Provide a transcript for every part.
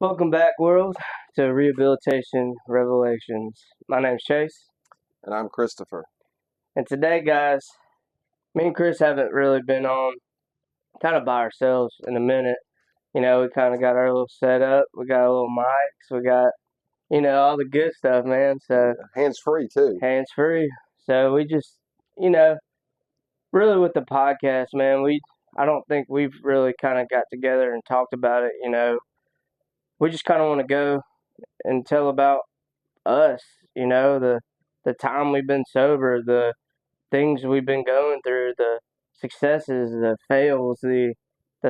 Welcome back, world, to Rehabilitation Revelations. My name's Chase, And I'm Christopher. and today, guys, me and Chris haven't really been on kind of by ourselves in a minute. We kind of got our little setup. We got a little mics. We got, all the good stuff, man. So, Hands free too. hands free. So, we just, you know, really with the podcast, man, I don't think we've really kind of got together and talked about it. We just kind of want to go and tell about us, the time we've been sober, the things we've been going through, the successes, the fails, the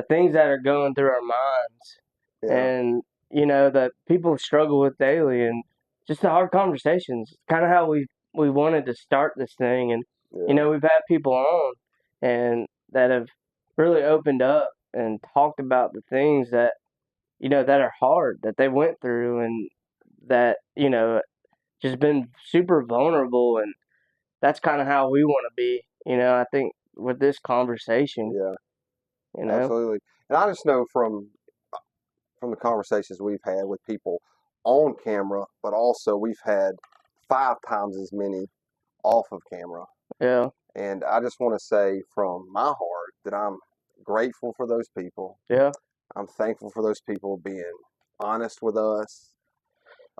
things that are going through our minds, Yeah. and that people struggle with daily, and just the hard conversations. Kind of how we wanted to start this thing, and Yeah. we've had people on and that have really opened up and talked about the things that that are hard that they went through, and that just been super vulnerable, and that's kind of how we want to be. I think with this conversation, Yeah. you know, Absolutely. And I just know from the conversations we've had with people on camera, but also we've had 5 times as many off of camera. yeah, And I just want to say from my heart that I'm grateful for those people. yeah, I'm thankful for those people being honest with us.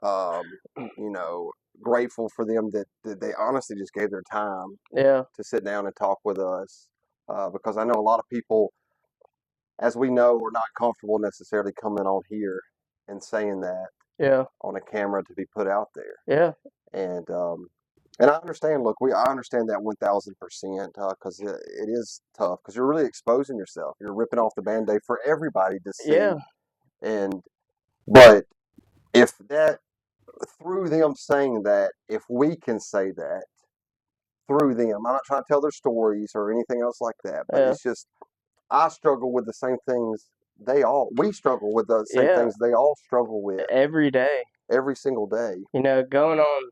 Um, you know, grateful for them that they honestly just gave their time yeah, to sit down and talk with us, because I know a lot of people, as we know, are not comfortable necessarily coming on here and saying that yeah, on a camera to be put out there. yeah, And I understand. Look, I understand that 1,000%, because it is tough because you're really exposing yourself. You're ripping off the band-aid for everybody to see. yeah, And but if that through them saying that, if we can say that through them, I'm not trying to tell their stories or anything else like that, but yeah, it's just I struggle with the same things we struggle with the same yeah. things they all struggle with Every day, every single day. going on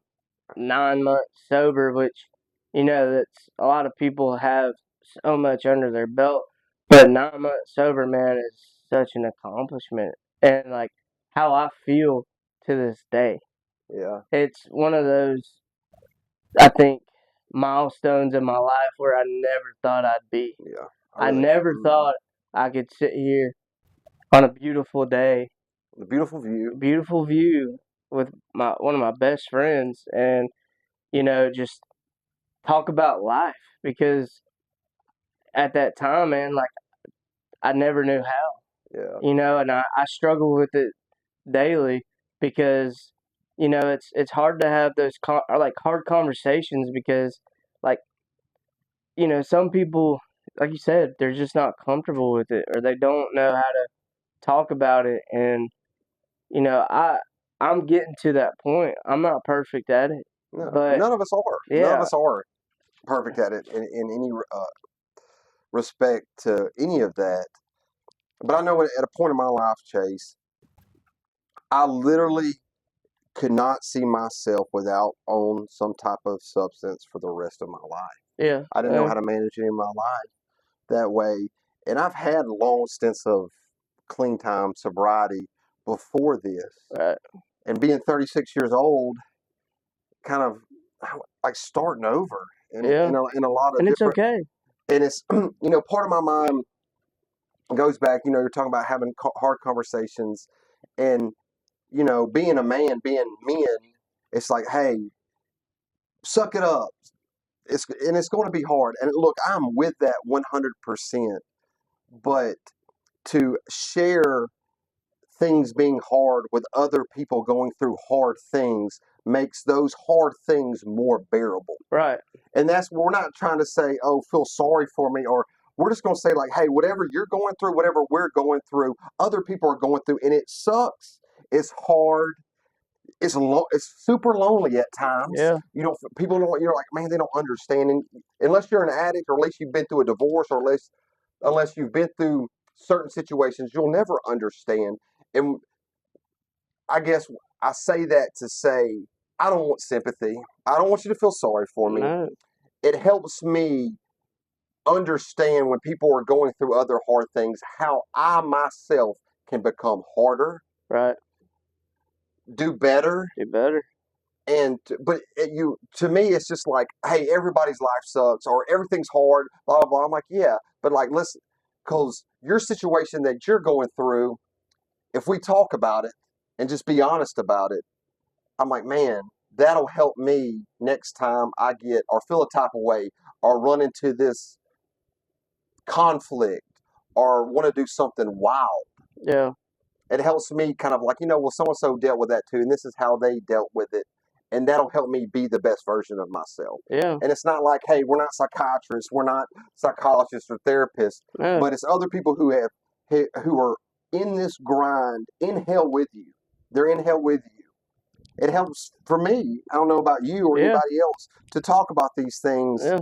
9 months sober, which that's a lot of people have so much under their belt, but 9 months sober, man, is such an accomplishment, and like how I feel to this day. Yeah, It's one of those, I think, milestones in my life where I never thought I'd be. yeah. I I really, never thought I could sit here on a beautiful day, the beautiful view. beautiful view with my one of my best friends, and just talk about life, because at that time, man, like I never knew how, Yeah, and I struggle with it daily, because it's hard to have those or like hard conversations, because like some people, like you said, they're just not comfortable with it, or they don't know how to talk about it. And you know, I I'm getting to that point. I'm not perfect at it, no, but none of us are. None of yeah, us are perfect at it in any respect to any of that. But I know at a point in my life, Chase, I literally could not see myself without on some type of substance for the rest of my life. yeah, I didn't know how to manage it in my life that way. And I've had long stints of clean time sobriety before this. right, And being 36 years old, kind of like starting over yeah, in a lot of and it's different, okay. and it's, part of my mind goes back, you're talking about having hard conversations and, being a man, being men, it's like, hey, suck it up. It's going to be hard. And look, I'm with that 100%. But to share things being hard with other people going through hard things makes those hard things more bearable. Right, And that's we're not trying to say, oh, feel sorry for me, or we're just going to say like, hey, whatever you're going through, whatever we're going through, other people are going through, and it sucks. It's hard. It's super lonely at times. yeah, People don't. You're like, man, they don't understand. And unless you're an addict, or unless you've been through a divorce, or unless you've been through certain situations, you'll never understand. And I guess I say that to say I don't want sympathy. I don't want you to feel sorry for me. no, It helps me understand when people are going through other hard things how I myself can become harder right, do better. Do better. But to me, it's just like, hey, everybody's life sucks or everything's hard, blah, blah, blah. I'm like, yeah, but like, listen, because your situation that you're going through, if we talk about it and just be honest about it, I'm like, man, that'll help me next time I get or feel a type of way or run into this conflict or want to do something wild. Yeah. It helps me kind of like, well, so and so dealt with that too, and this is how they dealt with it. And that'll help me be the best version of myself. Yeah. And it's not like, hey, we're not psychiatrists, we're not psychologists or therapists, No. but it's other people who are in this grind, in hell with you. They're in hell with you. It helps for me, I don't know about you or Yeah. anybody else, to talk about these things. Yeah.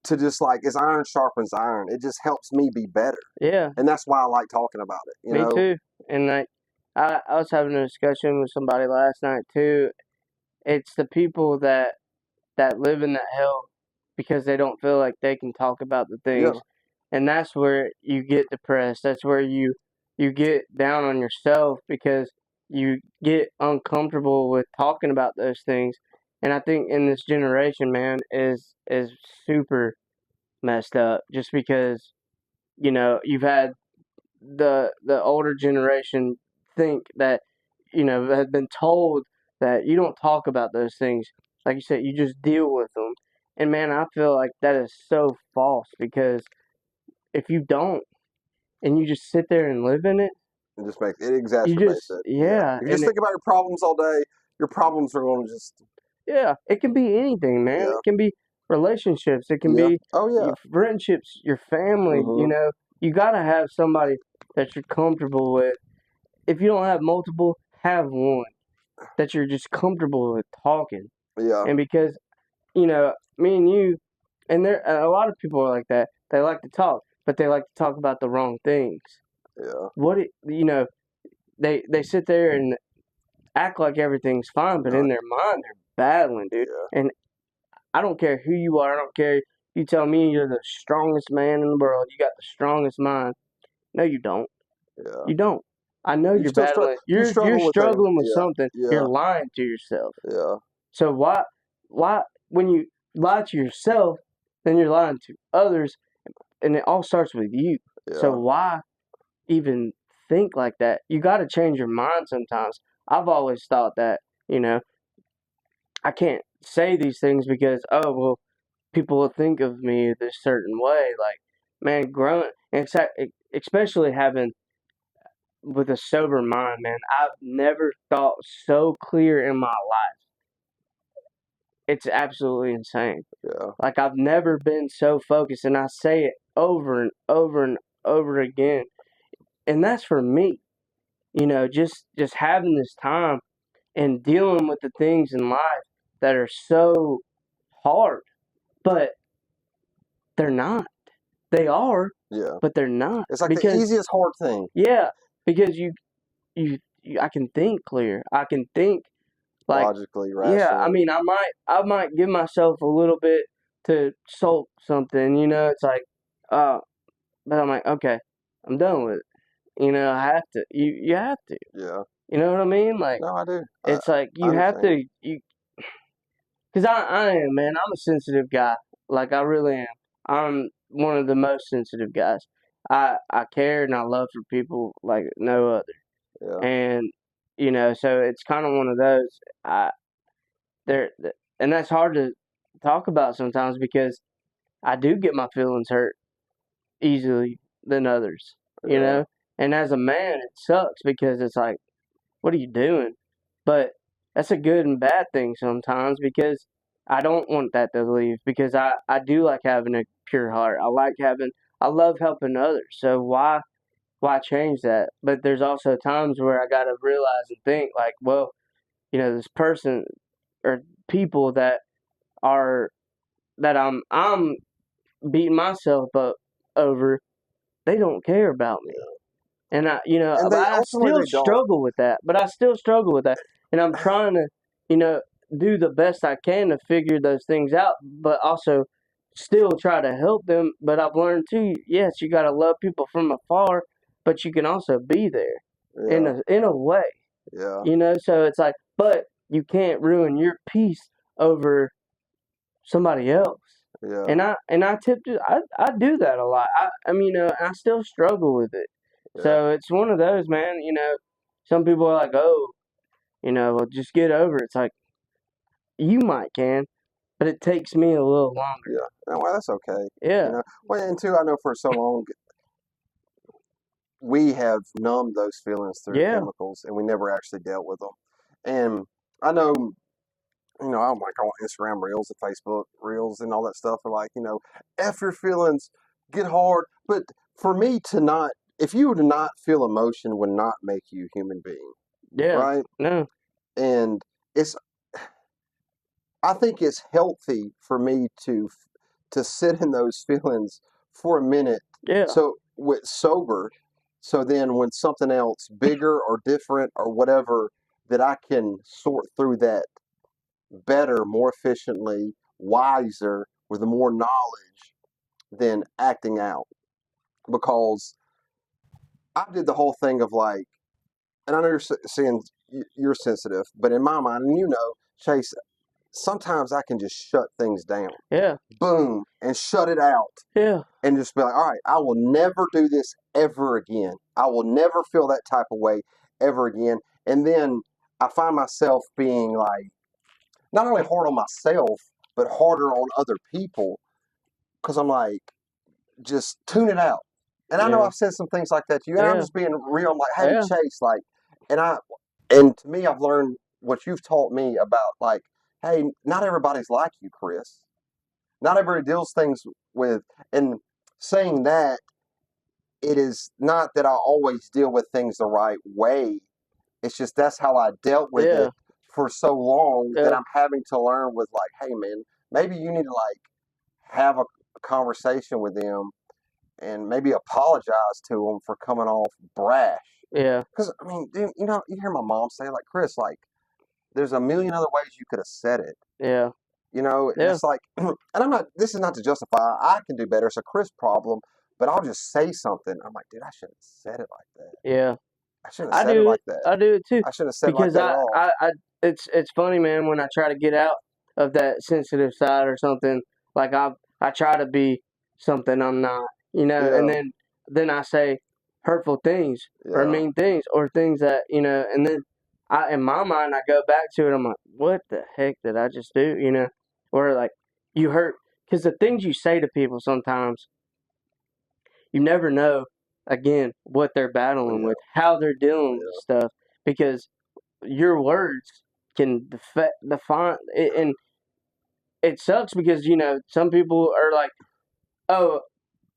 To just like, as iron sharpens iron, it just helps me be better. Yeah. And that's why I like talking about it. Me too. And like, I was having a discussion with somebody last night too. It's the people that live in that hell because they don't feel like they can talk about the things. Yeah. And that's where you get depressed. That's where you get down on yourself because you get uncomfortable with talking about those things. And I think in this generation, man, is super messed up just because, you've had the older generation think that, have been told that you don't talk about those things. Like you said, you just deal with them. And man, I feel like that is so false because if you don't and you just sit there and live in it, it just makes it exacerbates it. Yeah. If you just think about your problems all day, your problems are going to just. Yeah, it can be anything, man. Yeah. It can be relationships. It can be your friendships, your family. Mm-hmm. You got to have somebody that you're comfortable with. If you don't have multiple, have one that you're just comfortable with talking. Yeah. And because, me and you, and a lot of people are like that. They like to talk, but they like to talk about the wrong things. Yeah. They sit there and act like everything's fine, but in their mind they're battling, dude. Yeah. And I don't care who you are. I don't care. You tell me you're the strongest man in the world. You got the strongest mind. No, you don't. Yeah. You don't. I know you're battling. You're struggling with something. Yeah. You're lying to yourself. Yeah. So why when you lie to yourself, then you're lying to others, and it all starts with you. Yeah. So why even think like that? You got to change your mind sometimes. I've always thought that, I can't say these things because, oh, well, people will think of me this certain way. Like, man, growing, especially having with a sober mind, man, I've never thought so clear in my life. It's absolutely insane. Yeah. Like, I've never been so focused, and I say it over and over and over again. And that's for me, just having this time and dealing with the things in life that are so hard, but they're not. They are, Yeah. but they're not. It's like the easiest hard thing. Yeah, because you I can think clear. I can think like logically, rationally. Yeah, I mean, I might give myself a little bit to sulk something. It's like, but I'm like, okay, I'm done with it. I have to. You have to. Yeah. You know what I mean? Like, no, I do. It's like you have to. Because I am, man. I'm a sensitive guy. Like, I really am. I'm one of the most sensitive guys. I care and I love for people like no other. Yeah. And so it's kind of one of those. And that's hard to talk about sometimes because I do get my feelings hurt easily than others. And as a man, it sucks because it's like, what are you doing? But that's a good and bad thing sometimes because I don't want that to leave because I do like having a pure heart. I love helping others. So why change that? But there's also times where I got to realize and think like, well, this person or people that I'm beating myself up over, they don't care about me. And I still struggle with that. But I still struggle with that. And I'm trying to, do the best I can to figure those things out, but also still try to help them. But I've learned too, yes, you got to love people from afar, but you can also be there in a way. Yeah. You know, so it's like, but you can't ruin your peace over somebody else. Yeah. I do that a lot. I mean, I still struggle with it. Yeah. So it's one of those, man. You know, some people are like, oh, well, just get over it. It's like you might can, but it takes me a little longer. Yeah. No, well, that's okay. Yeah, You know. Well, and two, I know for so long we have numbed those feelings through yeah, chemicals, and we never actually dealt with them. And I know, I'm like on Instagram Reels and Facebook Reels and all that stuff are like, F your feelings, get hard. But for me to not, if you were to not feel emotion would not make you a human being, yeah. right? No, And it's, I think it's healthy for me to sit in those feelings for a minute. yeah, So with sober, so then when something else bigger or different or whatever, that I can sort through that better, more efficiently, wiser, with more knowledge than acting out. Because I did the whole thing of like, and I know you're saying you're sensitive, but in my mind, and Chase, sometimes I can just shut things down, yeah, boom, and shut it out, yeah, and just be like, all right, I will never do this ever again. I will never feel that type of way ever again. And then I find myself being like, not only hard on myself, but harder on other people because I'm like, just tune it out. And I know yeah, I've said some things like that to you, and I'm yeah, just being real. I'm like, hey, yeah, Chase, like, and and to me, I've learned what you've taught me about, like, hey, not everybody's like you, Chris. Not everybody deals things with, and saying that, it is not that I always deal with things the right way. It's just that's how I dealt with yeah, it for so long that yeah, I'm having to learn with, like, hey, man, maybe you need to, like, have a conversation with them and maybe apologize to them for coming off brash. yeah, Because, I mean, dude, you hear my mom say, like, Chris, like, there's a million other ways you could have said it, yeah, and yeah. it's like, and this is not to justify, I can do better. It's a Chris problem, but I'll just say something. I'm like, dude, I shouldn't have said it like that. Yeah, I shouldn't have I said it do it. like that. I do it too I shouldn't have said it like because that at all. it's funny, man. When I try to get out of that sensitive side or something, like I try to be something I'm not, and Yeah, then I say hurtful things or yeah, mean things or things that and then in my mind I go back to it. I'm like, what the heck did I just do? Or like you hurt because the things you say to people sometimes you never know again what they're battling yeah, with, how they're dealing with yeah, stuff, because your words can define it, and it sucks because some people are like, oh,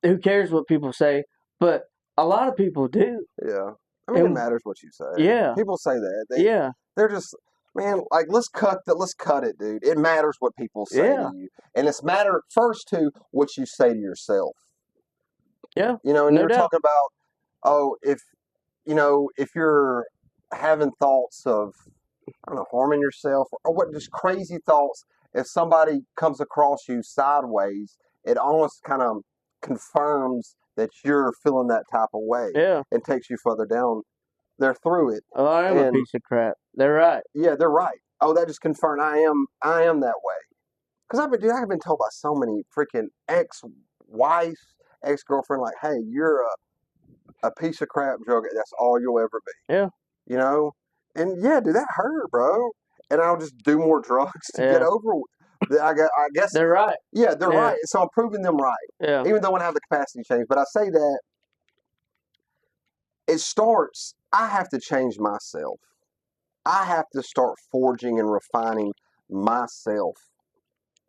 who cares what people say, but a lot of people do, yeah. I mean, it and matters what you say. yeah, People say that yeah, they're just, man, like, let's cut it, dude. It matters what people say to yeah, you, and it's matter first to what you say to yourself. yeah, And you no were doubt, talking about, oh, if you're having thoughts of, I don't know, harming yourself or what, just crazy thoughts. If somebody comes across you sideways, it almost kind of confirms that you're feeling that type of way yeah. and takes you further down there through it. Oh, I am a And piece of crap. They're right. yeah, they're right. Oh, that just confirmed I am that way. Because I've been told by so many freaking ex-wife, ex-girlfriend, like, hey, you're a piece of crap drug. That's all you'll ever be. Yeah, You know? And yeah, dude, that hurt, bro. And I'll just do more drugs to get yeah, over. I guess, they're right. yeah, they're Yeah, right. So I'm proving them right, yeah, even though I don't have the capacity to change. But I say that it starts. I have to change myself. I have to start forging and refining myself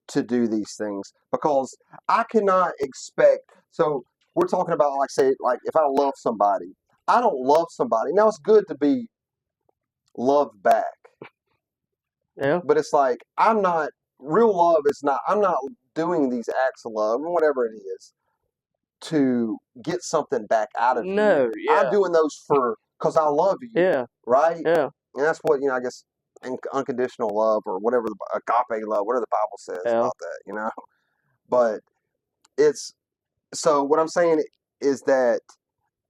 to do these things because I cannot expect. So we're talking about, like, say, like, if I love somebody, I don't love somebody. Now it's good to be loved back, yeah. but it's like I'm not. Real love is not. I'm not doing these acts of love or whatever it is to get something back out of you. No, I'm yeah, doing those for because I love you, yeah, right? yeah, And that's what I guess unconditional love or whatever agape love, whatever the Bible says yeah, about that. But it's so what I'm saying is that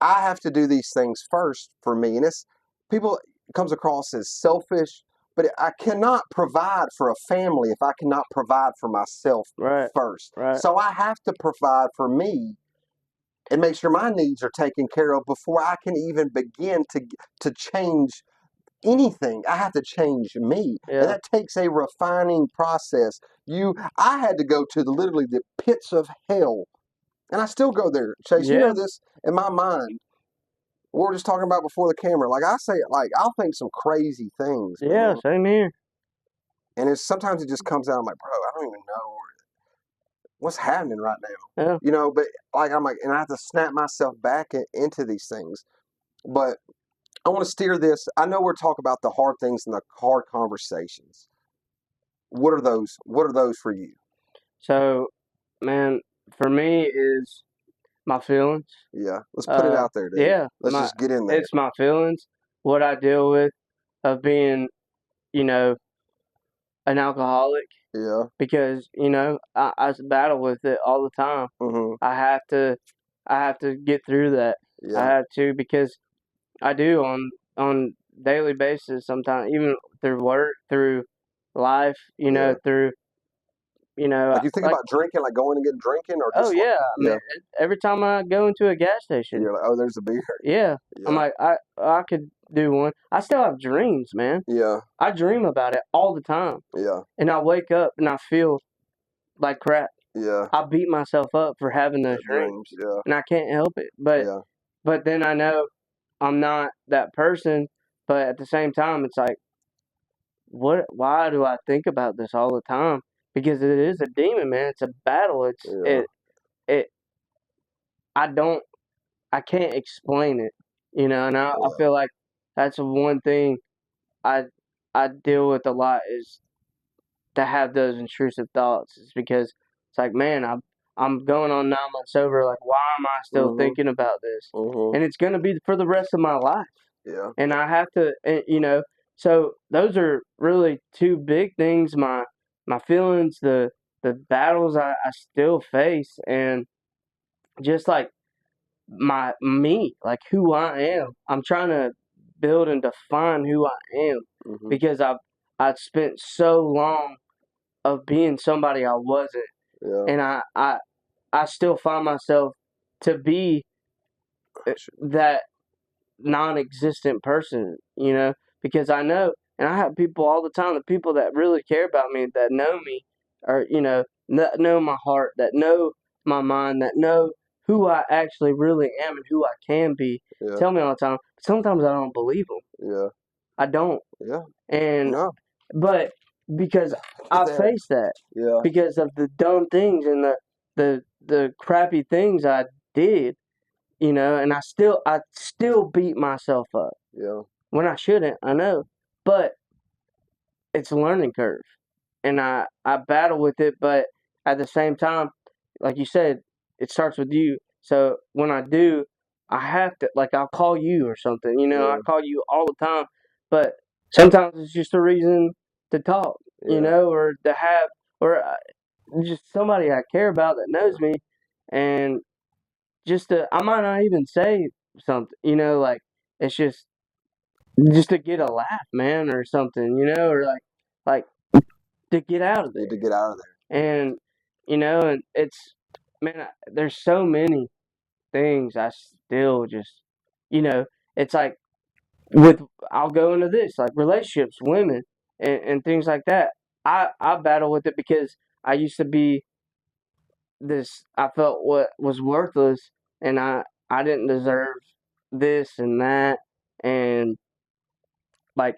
I have to do these things first for me, and it's people. comes across as selfish, but I cannot provide for a family if I cannot provide for myself Right. first. Right. So I have to provide for me and make sure my needs are taken care of before I can even begin to change anything. I have to change me, and Yeah. that takes a refining process. I had to go to literally the pits of hell, and I still go there. Chase, you Yeah. know this in my mind. We were just talking about before the camera. Like I say, like I'll think some crazy things, Yeah. man. Same here. And sometimes it just comes out. I'm like, bro, I don't even know what's happening right now. Yeah. You know, but like I'm like, and I have to snap myself back into these things. But I want to steer this. I know we're talking about the hard things and the hard conversations. What are those? What are those for you? So, man, for me is my feelings. Yeah, let's put it out there, dude. Yeah. Let's just get in there. It's my feelings. What I deal with of being, you know, an alcoholic, Yeah. because I battle with it all the time. Mm-hmm. I have to get through that. I Yeah. have to, because I do on daily basis. Sometimes even through work, through life, Yeah. through Like you think like, about drinking, like going and getting drinking, or oh just yeah, yeah. man. Every time I go into a gas station, You're like, oh, there's a beer. yeah, I'm Yeah. like, I could do one. I still have dreams, man. Yeah. I dream about it all the time, Yeah. and I wake up and I feel like crap. Yeah. I beat myself up for having those dreams, Yeah. and I can't help it. Yeah. But then I know I'm not that person. But at the same time, it's like, why do I think about this all the time? Because it is a demon, man. It's a battle. Yeah. It I don't I can't explain it, and I Yeah. feel like that's one thing I I deal with a lot, is to have those intrusive thoughts. Is because it's like, man, I'm going on 9 months sober. Like, why am I still Mm-hmm. thinking about this? Mm-hmm. And it's gonna be for the rest of my life. Yeah. And I have to, so those are really two big things. My feelings, the battles I still face, and just like me, like who I am. I'm trying to build and define who I am, Mm-hmm. because I've spent so long of being somebody I wasn't, Yeah. and I still find myself to be that non-existent person, because I know, and I have people all the time, the people that really care about me, that know me, or that know my heart, that know my mind, that know who I actually really am and who I can be, Yeah. tell me all the time. Sometimes I don't believe them. Yeah. I don't. Yeah. And No. but because I face that, Yeah. because of the dumb things and the crappy things I did, and I still beat myself up Yeah. when I shouldn't. I know, but it's a learning curve, and I battle with it. But at the same time, like you said, it starts with you. So when I do, I have to, like, I'll call you or something. Yeah. I call you all the time, but sometimes it's just a reason to talk. Yeah. Or to have, or just somebody I care about that knows me, and I might not even say something. Like, it's just to get a laugh, man, or something. Or like to get out of there. Need to get out of there. And and it's, man, there's so many things I still just, it's like, with I'll go into this, like relationships, women, and things like that. I battle with it because I used to be this. I felt what was worthless, and I didn't deserve this and that, and like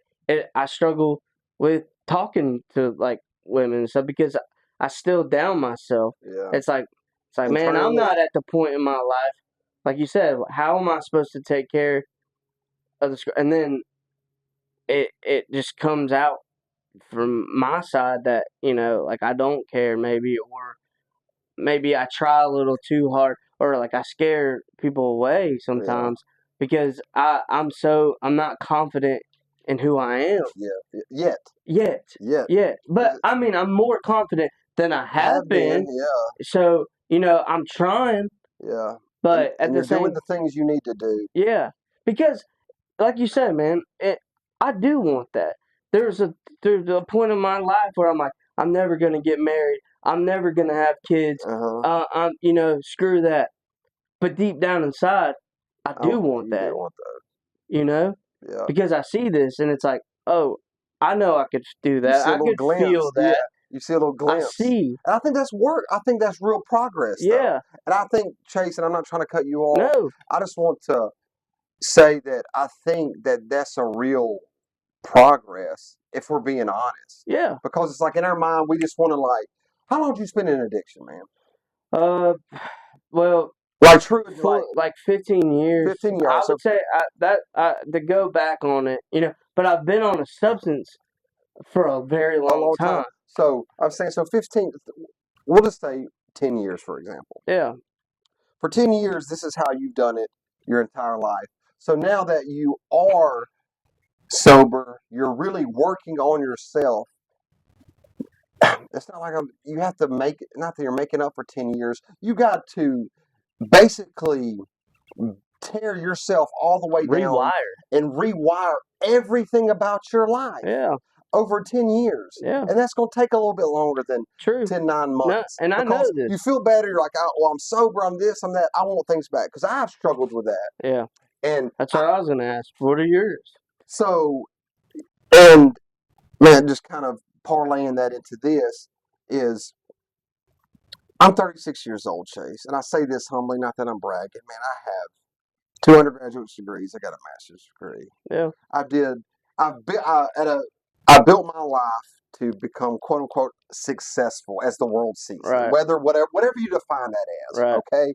I struggle with talking to, like, women and stuff, because I still down myself. Yeah. It's like, man, I'm not at the point in my life, like you said. How am I supposed to take care of this? And then it just comes out from my side that, like, I don't care, maybe, or maybe I try a little too hard, or like I scare people away sometimes, because I'm not confident in who I am. Yeah. Yet. But I mean, I'm more confident than I have been. Yeah. So, I'm trying, Yeah. but And you're doing the things you need to do. yeah, because like you said, man, I do want that. There's a point in my life where I'm like, I'm never gonna get married. I'm never gonna have kids. Uh-huh. I'm screw that. But deep down inside, I do want You that. do want that. You know, Yeah. because I see this and it's like, oh, I know I could do You that. see a I little could glimpse. feel Yeah. that. You see a little I glimpse. see. And I think that's work. I think that's real progress, though. Yeah. And I think, Chase, and I'm not trying to cut you off. No. I just want to say that I think that that's a real progress if we're being honest. Yeah. Because it's like in our mind, we just want to like, how long did you spend in addiction, man? Well, Like true, like like 15 years. 15 years. I would say to go back on it, but I've been on a substance for a very a long long time. So I'm saying, so 15. We'll just say 10 years, for example. Yeah. For 10 years, this is how you've done it your entire life. So now that you are sober, you're really working on yourself. It's not like you have to make it, not that you're making up for 10 years. You got to basically tear yourself all the way down Rewire. and rewire everything about your life Yeah. over 10 years. Yeah. And that's going to take a little bit longer than True. 10, 9 months. No, and I know this. You feel better. You're like, oh, well, I'm sober. I'm this, I'm that. I want things back because I've struggled with that. Yeah. And that's what I was going to ask. What are yours? So, and man, just kind of parlaying that into this is, I'm 36 years old, Chase, and I say this humbly, not that I'm bragging. Man, I have 2 undergraduate degrees. I got a master's degree. Yeah. I built my life to become quote unquote successful as the world sees Right. it. Whatever you define that as. Right. Okay.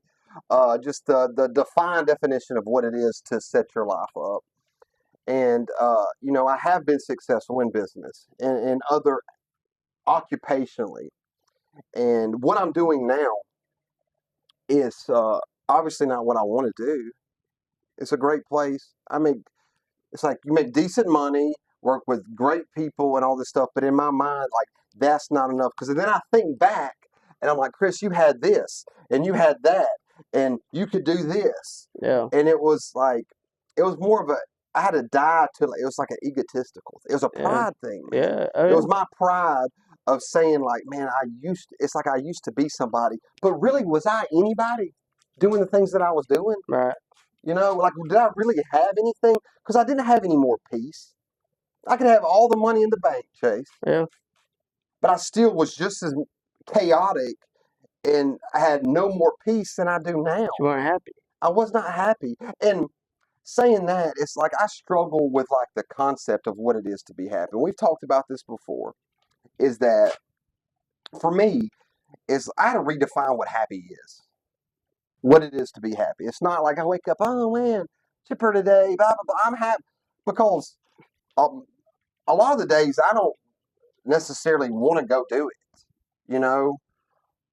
Just the defined definition of what it is to set your life up. And I have been successful in business and other occupationally. And what I'm doing now is obviously not what I want to do. It's a great place. It's like you make decent money, work with great people and all this stuff. But in my mind, like, that's not enough. Because then I think back and I'm like, Chris, you had this and you had that and you could do this. Yeah. And it was more of I had to die to, it was like an egotistical, it was a pride thing, man. Yeah. It was my pride of saying like, man, it's like I used to be somebody, but really was I anybody doing the things that I was doing? Right. Like, did I really have anything? Because I didn't have any more peace. I could have all the money in the bank, Chase. Yeah. But I still was just as chaotic and I had no more peace than I do now. You weren't happy. I was not happy. And saying that, it's like I struggle with like the concept of what it is to be happy. We've talked about this before, is that for me, I had to redefine what happy is. What it is to be happy. It's not like I wake up, oh man, chipper today, blah, blah, blah. I'm happy because a lot of the days I don't necessarily want to go do it,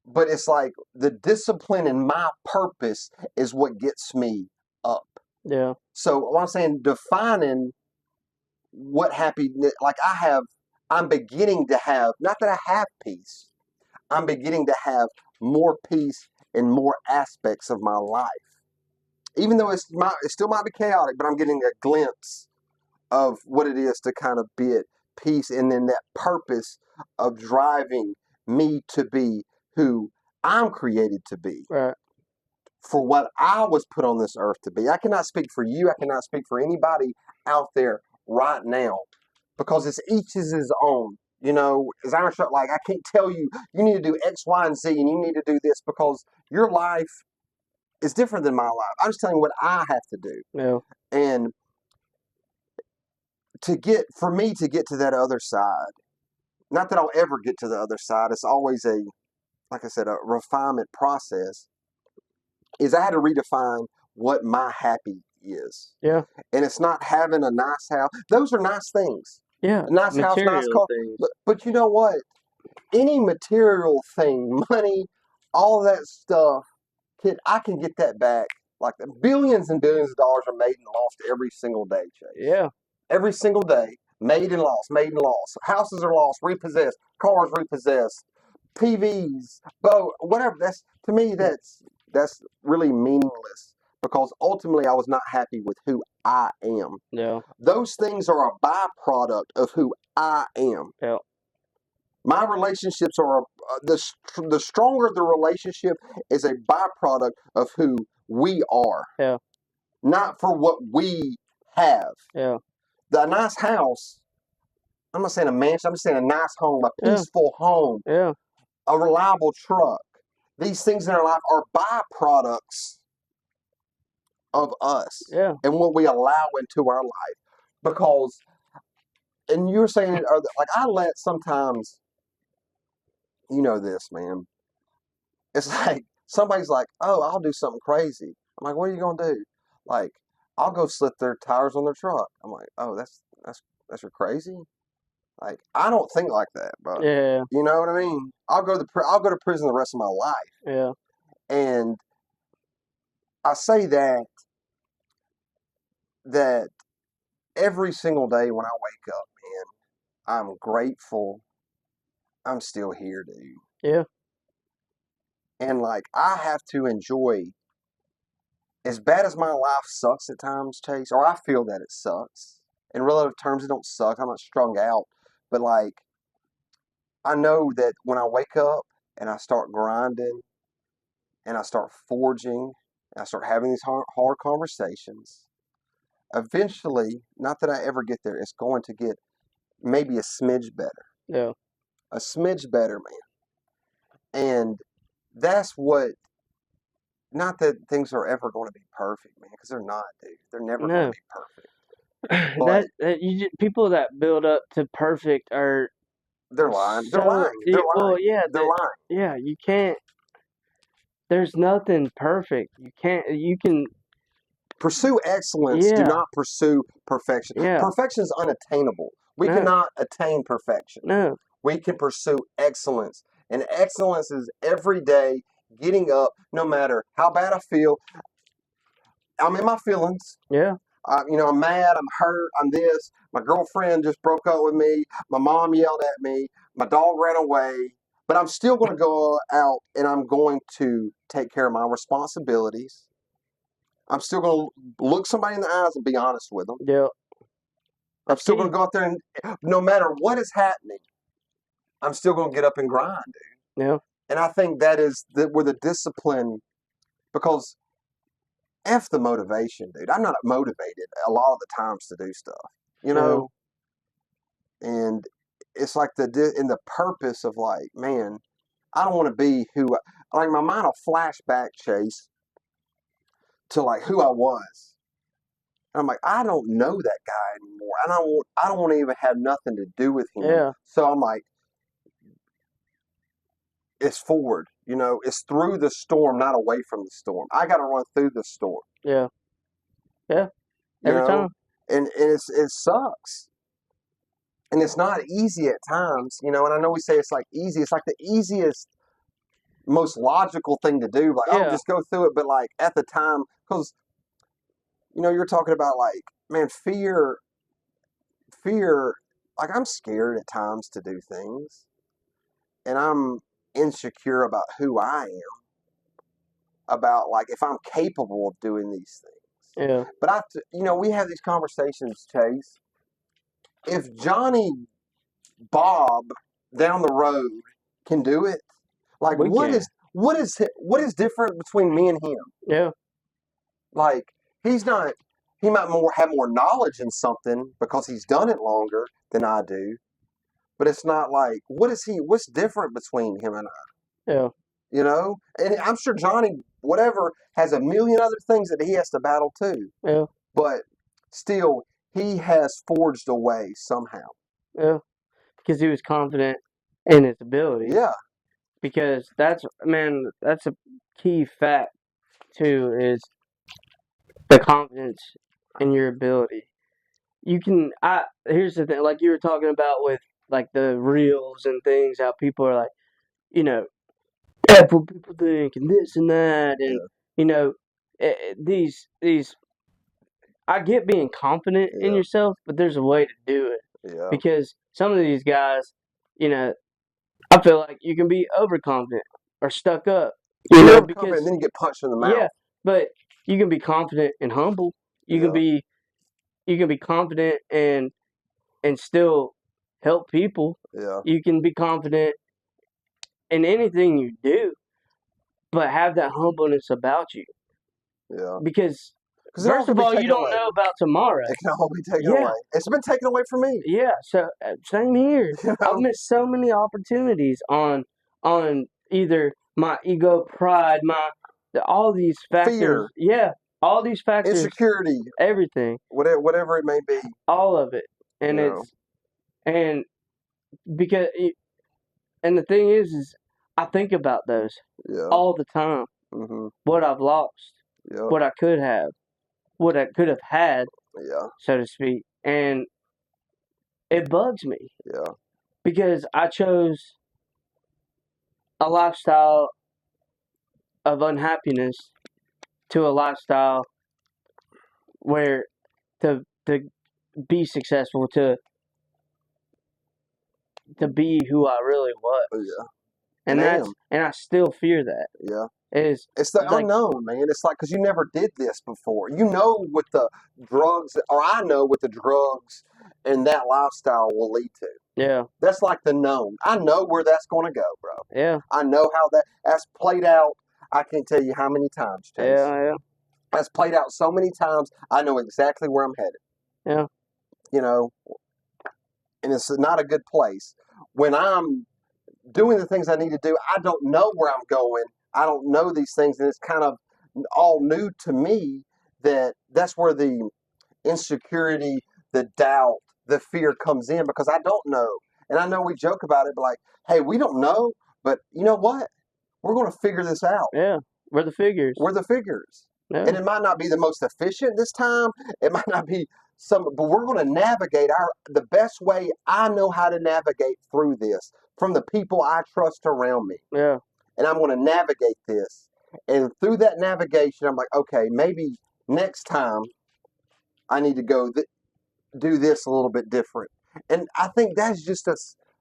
but it's like the discipline and my purpose is what gets me up. Yeah. So what I'm saying, defining what happiness, like I'm beginning to have, not that I have peace, I'm beginning to have more peace in more aspects of my life. Even though it still might be chaotic, but I'm getting a glimpse of what it is to kind of be at peace, and then that purpose of driving me to be who I'm created to be. Right. For what I was put on this earth to be. I cannot speak for you. I cannot speak for anybody out there right now because it's each is his own. As Iron Shot, like, I can't tell you, you need to do X, Y, and Z, and you need to do this because your life is different than my life. I'm just telling you what I have to do. Yeah. And for me to get to that other side, not that I'll ever get to the other side, it's always like I said, a refinement process, is I had to redefine what my happy is. Yeah. And it's not having a nice house. Those are nice things. Yeah. A nice house, nice car. But you know what? Any material thing, money, all of that stuff, I can get that back. Like billions and billions of dollars are made and lost every single day, Chase. Yeah. Every single day. Made and lost, made and lost. Houses are lost, repossessed, cars repossessed, TVs, whatever. To me, that's really meaningless because ultimately I was not happy with who I am. Yeah. Those things are a byproduct of who I am. Yeah. My relationships are the stronger the relationship is a byproduct of who we are, Yeah. not for what we have. Yeah. The nice house, I'm not saying a mansion, I'm just saying a nice home, a Yeah. peaceful home, Yeah. a reliable truck. These things in our life are byproducts of us Yeah. and what we allow into our life. Because, and you were saying it, like I let sometimes, you know this, man. It's like somebody's like, "Oh, I'll do something crazy." I'm like, "What are you gonna do?" Like, I'll go slit their tires on their truck. I'm like, "Oh, that's your crazy." Like, I don't think like that, but Yeah. you know what I mean. I'll go to prison the rest of my life, Yeah. and I say that every single day when I wake up, man, I'm grateful. I'm still here, dude. Yeah. And like, I have to enjoy. As bad as my life sucks at times, Chase, or I feel that it sucks. In relative terms, it don't suck. I'm not strung out, but like I know that when I wake up and I start grinding and I start forging and I start having these hard conversations, eventually, not that I ever get there, it's going to get maybe a smidge better, Yeah. a smidge better, man. And that's what. Not that things are ever going to be perfect, man, because they're not, dude. They're never going to No. be perfect. But People that build up to perfect are they're lying. They're so. lying. They're Well, lying. yeah. They're lying. Yeah. You can't. There's nothing perfect. You can't. You can. Pursue excellence. Do Yeah. not pursue perfection. Yeah. Perfection is unattainable. We No. cannot attain perfection. No. We can pursue excellence. And excellence is every day getting up, no matter how bad I feel. I'm in my feelings. Yeah. I'm mad, I'm hurt, I'm this. My girlfriend just broke up with me. My mom yelled at me. My dog ran away. But I'm still going to go out and I'm going to take care of my responsibilities. I'm still going to look somebody in the eyes and be honest with them. Yeah. I'm still going to go out there and no matter what is happening, I'm still going to get up and grind, dude. Yeah. And I think that is where the discipline, because F the motivation, dude. I'm not motivated a lot of the times to do stuff, you know? And it's like the purpose of like, man, I don't want to be like my mind will flash back, Chase, to like who I was. And I'm like, I don't know that guy anymore. I don't want to even have nothing to do with him. Yeah. So I'm like, it's forward, it's through the storm, not away from the storm. I got to run through the storm. Yeah. Yeah. Every time. And it sucks. And it's not easy at times, and I know we say it's like easy. It's like the easiest, most logical thing to do. Like, Yeah. oh, just go through it. But like at the time, because, you're talking about like, man, fear, like I'm scared at times to do things. And I'm insecure about who I am, about like if I'm capable of doing these things. Yeah. But we have these conversations, Chase. If Johnny Bob down the road can do it, like what is different between me and him? Yeah. Like he might have more knowledge in something because he's done it longer than I do. But it's not like what's different between him and I? Yeah. And I'm sure Johnny, whatever, has a million other things that he has to battle too. Yeah. But still, he has forged a way somehow. Yeah. Because he was confident in his abilities. Yeah. Because that's a key fact too, is the confidence in your ability. Here's the thing, like you were talking about with like the reels and things, how people are like, F what people think and this and that, and these I get being confident in yourself, but there's a way to do it. Yeah. Because some of these guys, I feel like you can be overconfident or stuck up. Because and then you get punched in the mouth. Yeah, but you can be confident and humble. You can be you can be confident and still help people. Yeah. You can be confident in anything you do, but have that humbleness about you. Yeah. Because Because it all first can of be all, you taken don't away. know about tomorrow. It can all be taken Yeah. away. It's been taken away from me. Yeah, so same here. You I've know? missed so many opportunities on either my ego, pride, all these factors. Fear. Yeah, all these factors, Insecurity. everything, Whatever it may be. all of it, and You know. and because and the thing is I think about those Yeah. all the time. Mm-hmm. What I've lost, Yeah. what I could have, what I could have had, Yeah. so to speak, and it bugs me Yeah. because I chose a lifestyle of unhappiness to a lifestyle where to be successful, to be who I really was. Yeah. And And I still fear that. Yeah. Is It's the like, unknown, man. It's like, because you never did this before. You know what the drugs, or I know what the drugs and that lifestyle will lead to. yeah, That's like the known. I know where that's going to go, bro. yeah, I know how that's played out. I can't tell you how many times, Chase. yeah, That's played out so many times. I know exactly where I'm headed. yeah, You know, and it's not a good place. When I'm doing the things I need to do, I don't know where I'm going. I don't know these things, and it's kind of all new to me. That's where the insecurity, the doubt, the fear comes in, because I don't know. And I know we joke about it, but like, hey, we don't know, but you know what? We're going to figure this out. yeah. We're the figures. We're the figures. Yeah, And it might not be the most efficient this time. It might not be but we're going to navigate the best way I know how to navigate through this from the people I trust around me. yeah, And I'm going to navigate this. And through that navigation, I'm like, okay, maybe next time I need to go do this a little bit different. And I think that's just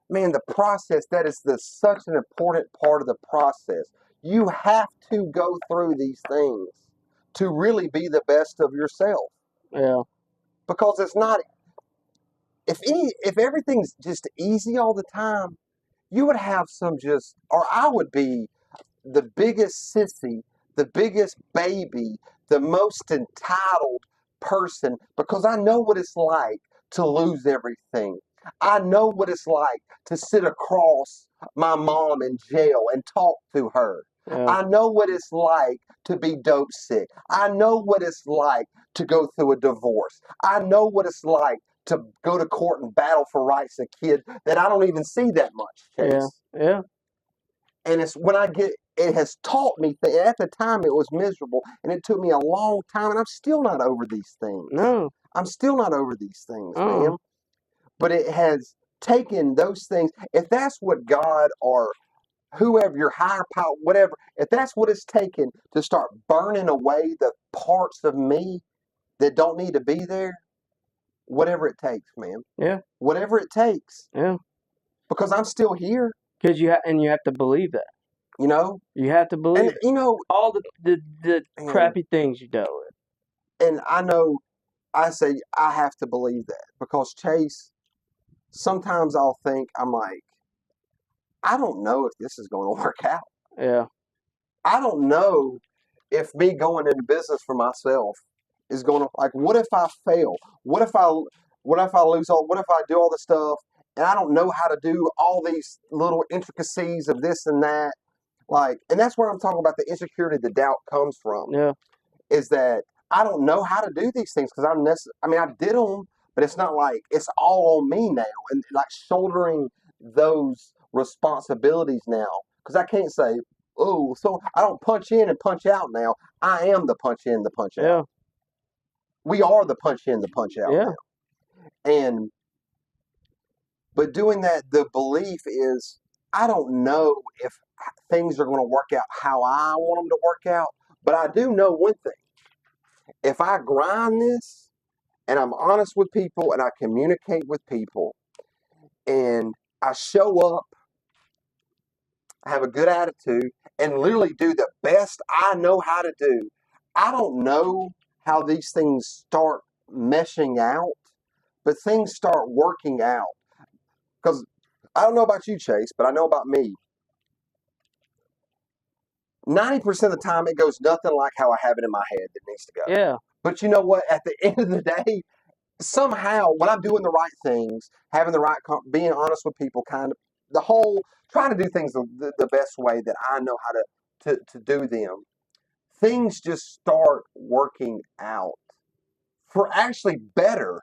man, the process, that is such an important part of the process. You have to go through these things to really be the best of yourself. yeah, Because it's not, if everything's just easy all the time, you would have or I would be the biggest sissy, the biggest baby, the most entitled person, because I know what it's like to lose everything. I know what it's like to sit across my mom in jail and talk to her. yeah, I know what it's like to be dope sick. I know what it's like to go through a divorce. I know what it's like to go to court and battle for rights a kid that I don't even see that much, Chase. yeah, And it's when it has taught me at the time it was miserable, and it took me a long time, and I'm still not over these things. no, I'm still not over these things, uh-uh. man. But it has taken those things. If that's what God or whoever, your higher power, whatever, if that's what it's taken to start burning away the parts of me that don't need to be there, whatever it takes, man. Yeah, Whatever it takes. yeah. Because I'm still here, Because you have to believe that. you know? You have to believe And, it. you know, All the man, crappy things you dealt with. and I say I have to believe that, because Chase, sometimes I'm like, I don't know if this is going to work out. Yeah, I don't know if me going into business for myself is going to, like, what if I fail? What if I lose what if I do all this stuff and I don't know how to do all these little intricacies of this and that? Like, and that's where I'm talking about the insecurity, the doubt comes from. yeah, Is that I don't know how to do these things, because I did them, but it's not like it's all on me now, and like shouldering those responsibilities now, because I can't say, oh, so I don't punch in and punch out now. I am the punch in, the punch out. yeah, We are the punch in, the punch out yeah, now. But doing that, the belief is, I don't know if things are going to work out how I want them to work out, but I do know one thing. If I grind this and I'm honest with people and I communicate with people and I show up, I have a good attitude, and literally do the best I know how to do, I don't know how these things start meshing out, but things start working out. Because I don't know about you, Chase, but I know about me. 90% of the time, it goes nothing like how I have it in my head that needs to go. Yeah. But you know what? At the end of the day, somehow, when I'm doing the right things, having the right, being honest with people, kind of the whole trying to do things the best way that I know how to do them, things just start working out for actually better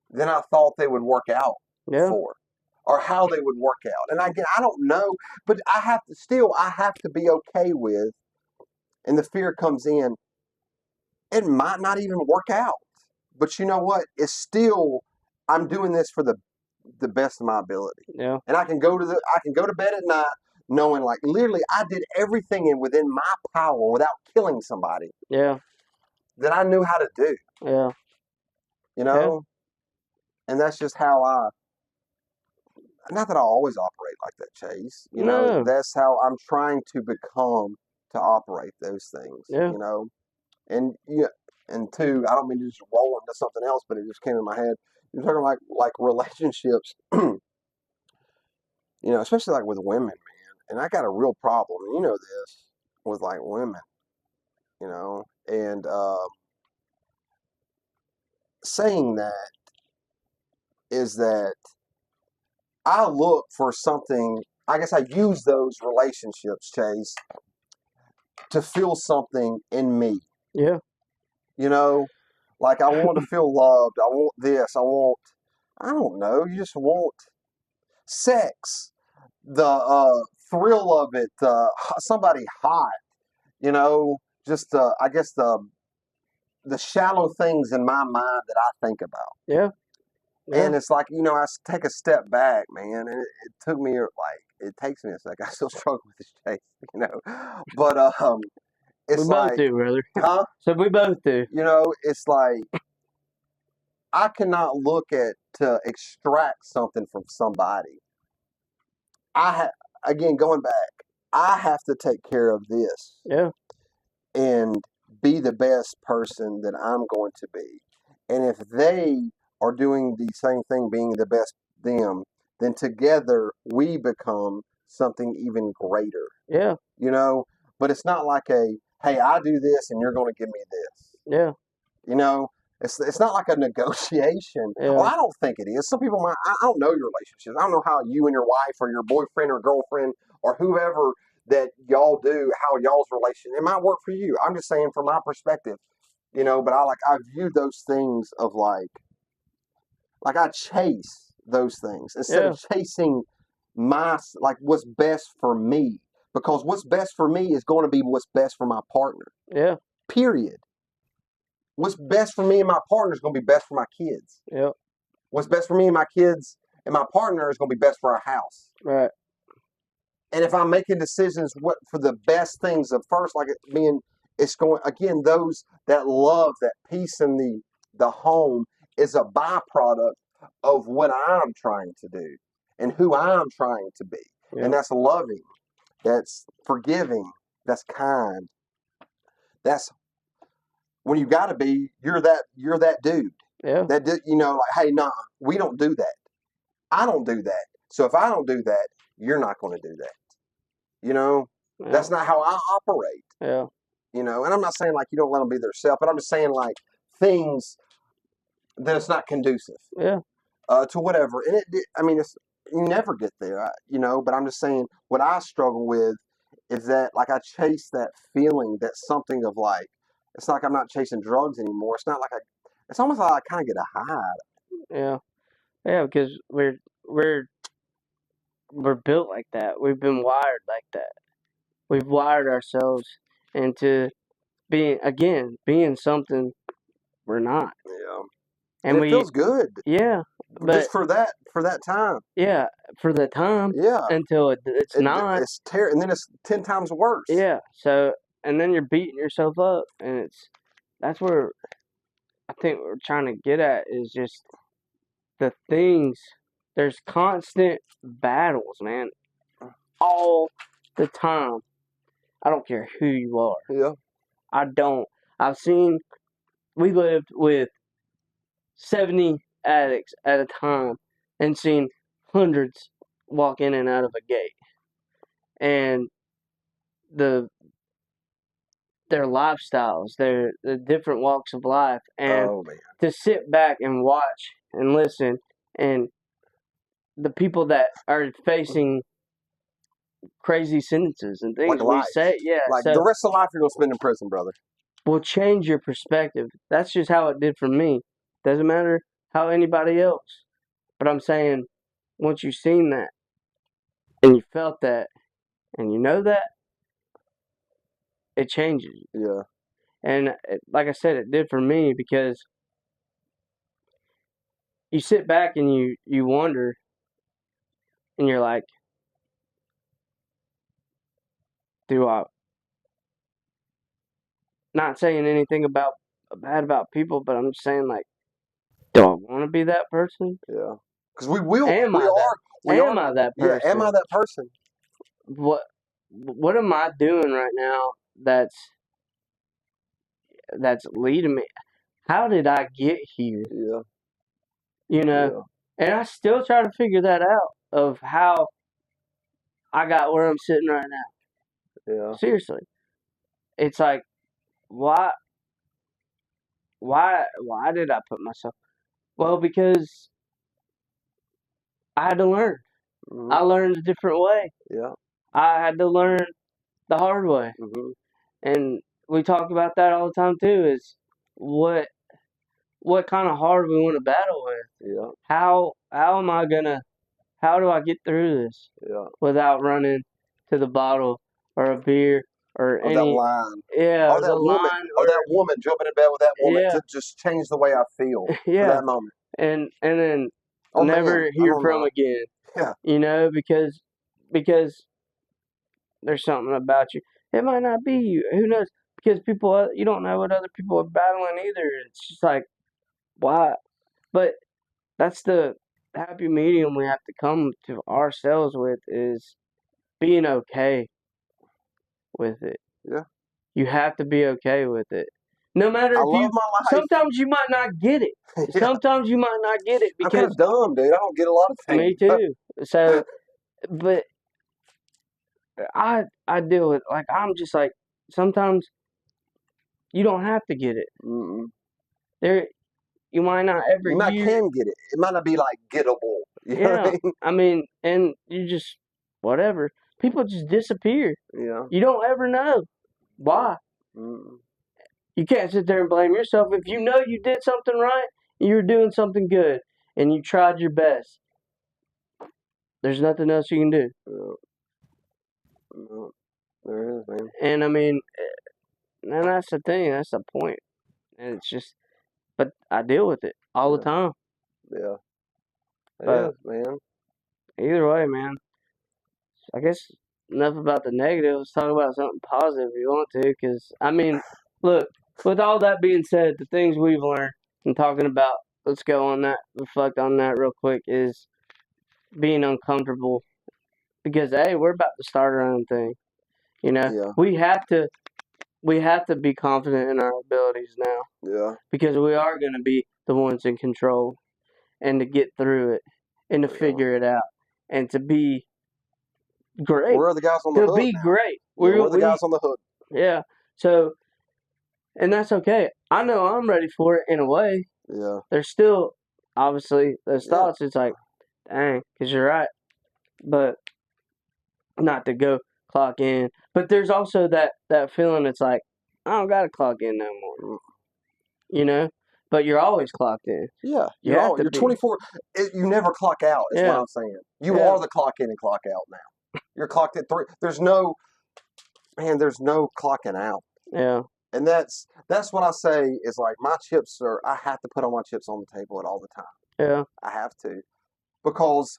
than I thought they would work out Yeah. for, or how they would work out. And again, I don't know, but I have to be okay with, and the fear comes in, it might not even work out. But you know what? It's still, I'm doing this for the best of my ability. Yeah. And I can go to bed at night knowing, like, literally I did everything within my power without killing somebody. Yeah. That I knew how to do. Yeah. You know? Yeah. And that's just how not that I always operate like that, Chase. You know, that's how I'm trying to become to operate those things. Yeah. You know? And and two, I don't mean to just roll into something else, but it just came in my head. You're talking like relationships, especially like with women, man. And I got a real problem, and you know this, with like women, and saying that is that I look for something. I guess I use those relationships, Chase, to feel something in me. Yeah. Like I want to feel loved. I want this. I don't know. You just want sex, the thrill of it, somebody hot, just I guess the shallow things in my mind that I think about. Yeah. And it's like, I take a step back, man, and it took me it takes me a second. I still struggle with this chase, but it's we like, both do, brother. Huh? So we both do. It's like I cannot look to extract something from somebody. Again, going back, I have to take care of this. Yeah. And be the best person that I'm going to be. And if they are doing the same thing, being the best them, then together we become something even greater. Yeah. But it's not like hey, I do this and you're going to give me this. Yeah. It's not like a negotiation. Yeah. Well, I don't think it is. Some people I don't know your relationships. I don't know how you and your wife or your boyfriend or girlfriend or whoever that y'all do, how y'all's relation, it might work for you. I'm just saying from my perspective, but I view those things of like I chase those things instead of chasing what's best for me, because what's best for me is going to be what's best for my partner. Yeah. Period. What's best for me and my partner is going to be best for my kids. Yep. What's best for me and my kids and my partner is going to be best for our house. Right. And if I'm making decisions for the best things of first, it's going, again, that love, that peace in the home is a byproduct of what I'm trying to do and who I'm trying to be. Yep. And that's loving, that's forgiving, that's kind. That's when you got to be, you're that dude. Yeah. That hey, nah, we don't do that. I don't do that. So if I don't do that, you're not going to do that. Yeah. That's not how I operate. Yeah. And I'm not saying you don't let them be their self, but I'm just saying things that it's not conducive. Yeah. To whatever. And you never get there, but I'm just saying what I struggle with is that I chase that feeling, that something of it's like I'm not chasing drugs anymore. It's not it's almost like I kind of get a high. Yeah. Yeah, because we're built like that. We've been wired like that. We've wired ourselves into being something we're not. Yeah. And it feels good. Yeah. But just for that time. Yeah, for the time. Yeah. Until it's not. It's and then it's 10 times worse. Yeah. So, and then you're beating yourself up, and that's where I think what we're trying to get at is just the things. There's constant battles, man, all the time. I don't care who you are. Yeah. I don't. I've seen we lived with 70 addicts at a time and seen hundreds walk in and out of a gate. And their lifestyles, the different walks of life, and Oh man. to sit back and watch and listen, and the people that are facing crazy sentences and things Like we life. say, yeah, Like so the rest of life you're gonna spend in prison, brother. will change your perspective. That's just how it did for me. Doesn't matter how anybody else. But I'm saying, once you've seen that, and you felt that, and you know that, it changes you. Yeah. And like I said, it did for me, because you sit back and you wonder, and you're like, do I, not saying anything bad about people, but I'm just saying, like, do I want to be that person? Yeah. Because we will. Am we I are. We Am are. I that Yeah. person? Am I that person? What am I doing right now that's leading me? How did I get here? Yeah. You know, Yeah. and I still try to figure that out, of how I got where I'm sitting right now. Yeah. Seriously, it's like, why did I put myself? Well, because I had to learn. Mhm. I learned a different way. Yeah. I had to learn the hard way. Mhm. And we talk about that all the time too, is what kind of hard we want to battle with. Yeah. How do I get through this Yeah. without running to the bottle or a beer or Or that any, line. yeah, Or that the woman. line, Or that woman jumping in bed with that woman yeah, to just change the way I feel for yeah, that moment. and then Or never man, I hear don't from know. again. Yeah. You know, because there's something about you. It might not be you. Who knows? Because you don't know what other people are battling either. It's just like, why? But that's the happy medium we have to come to ourselves with, is being okay with it. Yeah. You have to be okay with it. No matter I if love my life. sometimes you might not get it. Yeah. Sometimes you might not get it, I'm kind because of dumb, dude. I don't get a lot of things. me too. So, but I deal with, like, I'm just like, sometimes you don't have to get it. Mm-mm. You might not ever You might hear. can get it. It might not be like gettable. You know what I Yeah, mean? I mean, and you just, whatever. People just disappear. Yeah. You don't ever know why. Mm-mm. You can't sit there and blame yourself. If you know you did something right, you're doing something good, and you tried your best, there's nothing else you can do. Yeah. No, there is, man. And I mean, and that's the thing. That's the point. And it's just, but I deal with it all the time. Yeah. It But is, man. either way, man, I guess enough about the negative. Let's talk about something positive if you want to. Because, I mean, look, with all that being said, the things we've learned and talking about, let's go on that, reflect on that real quick, is being uncomfortable. Because, hey, we're about to start our own thing. You know, Yeah. we have to be confident in our abilities now, Yeah. because we are going to be the ones in control, and to get through it, and to Yeah. figure it out, and to be great. We're the guys on the To hook be now. great. Yeah, we're the guys on the hook. Yeah. So, and that's okay. I know I'm ready for it in a way. Yeah. There's still, obviously, those Yeah. thoughts. It's like, dang, because you're right. But not to go clock in. But there's also that feeling. It's like, I don't got to clock in no more. You know? But you're always clocked in. Yeah. You have to You're be. 24. You never clock out, is what Yeah. I'm saying. You Yeah. are the clock in and clock out now. You're clocked at 3. There's no clocking out. Yeah. And that's what I say is, like, my chips I have to put all my chips on the table at all the time. Yeah. I have to. Because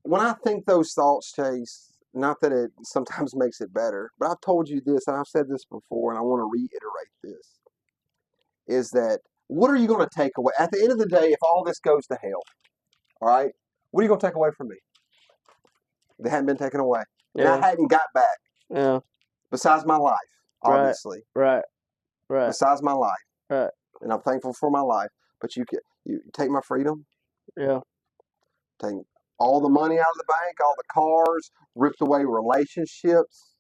when I think those thoughts, Chase, not that it sometimes makes it better, but I've told you this, and I've said this before, and I want to reiterate this, is that what are you going to take away? At the end of the day, if all this goes to hell, all right, what are you going to take away from me that hadn't been taken away? And I hadn't got back. Yeah. Besides my life, obviously. Right. Besides my life. Right. and I'm thankful for my life. But you take my freedom, Yeah. take all the money out of the bank, all the cars, ripped away relationships,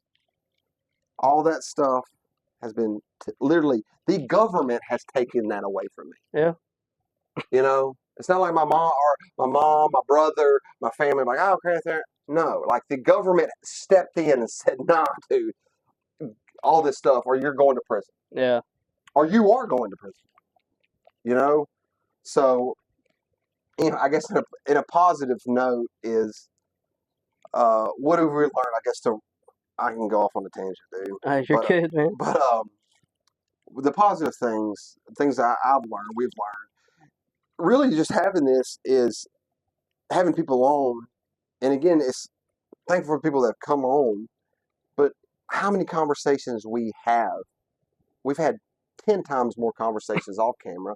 all that stuff has been literally the government has taken that away from me. Yeah. You know, it's not like my mom, my brother, my family, like, oh, okay, no, like the government stepped in and said, nah, dude, all this stuff, or you're going to prison. Yeah. Or you are going to prison. You know? So, I guess in a positive note is, what have we learned? I guess I can go off on a tangent, dude. You're good, man. But the positive things that we've learned, really just having this is having people on, and again, it's thankful for people that have come on, but how many conversations we've had 10 times more conversations off camera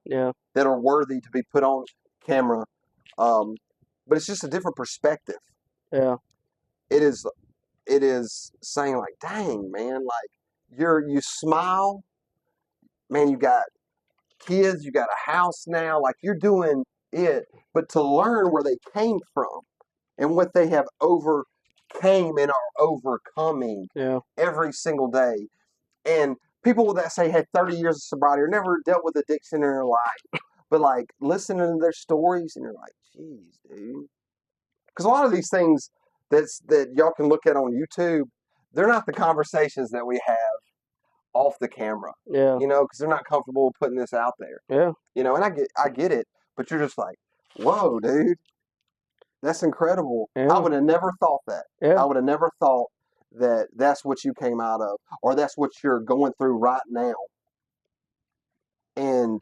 that are worthy to be put on camera. But it's just a different perspective. Yeah. It is saying like, dang, man, like you smile, man, you got kids, you got a house now, like you're doing it, but to learn where they came from and what they have overcame and are overcoming every single day. And people that say had 30 years of sobriety or never dealt with addiction in their life, but like listening to their stories and you're like, geez, dude. Because a lot of these things that y'all can look at on YouTube, they're not the conversations that we have off the camera. Yeah. You know, because they're not comfortable putting this out there. Yeah. You know, and I get it, but you're just like, whoa, dude. That's incredible. Yeah. I would have never thought that. Yeah. I would have never thought that that's what you came out of, or that's what you're going through right now. And